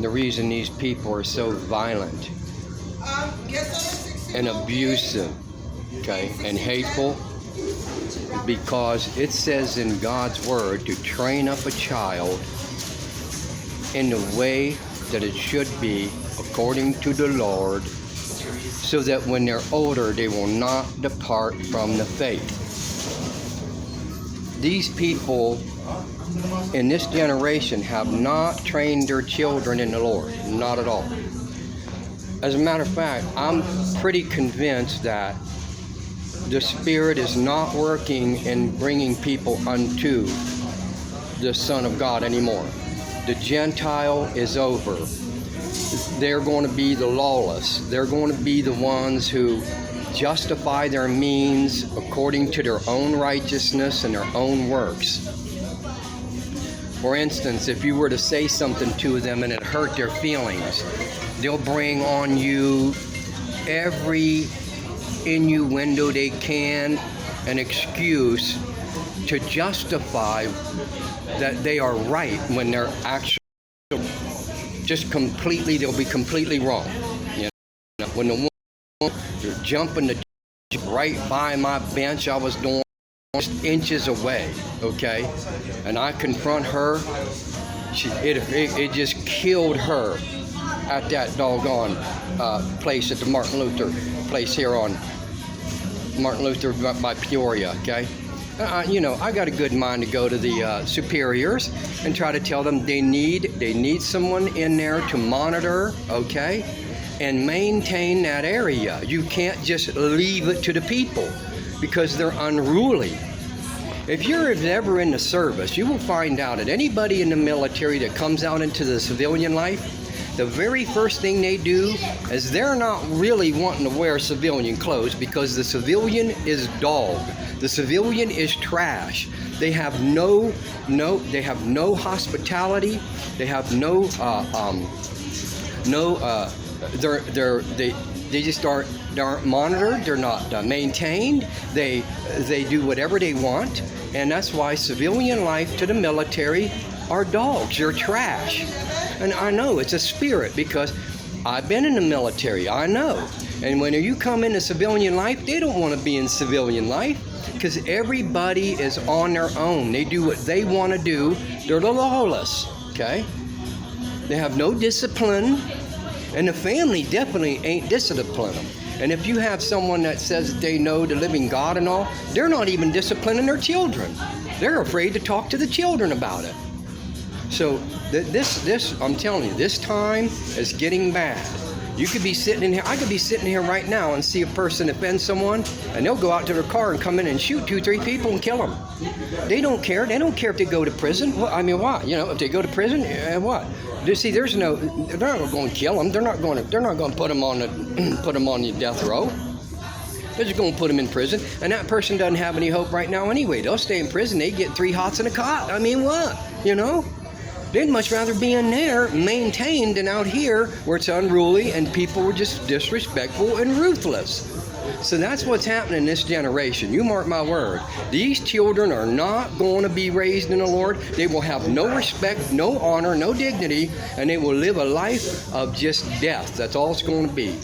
the reason these people are so violent and abusive, okay, and hateful, because it says in God's word to train up a child in the way that it should be according to the Lord, so that when they're older they will not depart from the faith. These people in this generation have not trained their children in the Lord, not at all. As a matter of fact, I'm pretty convinced that the Spirit is not working in bringing people unto the Son of God anymore. The Gentile is over. They're going to be the lawless. They're going to be the ones who justify their means according to their own righteousness and their own works. For instance, if you were to say something to them and it hurt their feelings, they'll bring on you every innuendo they can, an excuse to justify that they are right when they're actually they'll be completely wrong. You know, when the woman, you're jumping the right by my bench, I was doing just inches away, okay, and I confront her, it just killed her at that doggone place at the Martin Luther place here on Martin Luther by Peoria, okay. I got a good mind to go to the superiors and try to tell them they need someone in there to monitor, okay, and maintain that area. You can't just leave it to the people because they're unruly. If you're ever in the service, you will find out that anybody in the military that comes out into the civilian life, the very first thing they do is they're not really wanting to wear civilian clothes, because the civilian is dog. The civilian is trash. They have no hospitality. They have they just aren't monitored. They're not maintained. They do whatever they want, and that's why civilian life to the military are dogs. They're trash. And I know it's a spirit, because I've been in the military. I know. And when you come into civilian life, they don't want to be in civilian life, because everybody is on their own. They do what they want to do. They're the lawless. Okay? They have no discipline. And the family definitely ain't disciplining them. And if you have someone that says that they know the living God and all, they're not even disciplining their children. They're afraid to talk to the children about it. So this, I'm telling you, this time is getting bad. You could be sitting in here, I could be sitting here right now and see a person offend someone, and they'll go out to their car and come in and shoot 2-3 people and kill them. They don't care. They don't care if they go to prison. Well, I mean, why? You know, if they go to prison, what? You see, they're not going to kill them. They're not going to put them on the death row. They're just going to put them in prison, and that person doesn't have any hope right now anyway. They'll stay in prison. They get 3 hots in a cot. I mean, what? You know? They'd much rather be in there, maintained, than out here where it's unruly and people were just disrespectful and ruthless. So that's what's happening in this generation. You mark my word. These children are not going to be raised in the Lord. They will have no respect, no honor, no dignity, and they will live a life of just death. That's all it's going to be.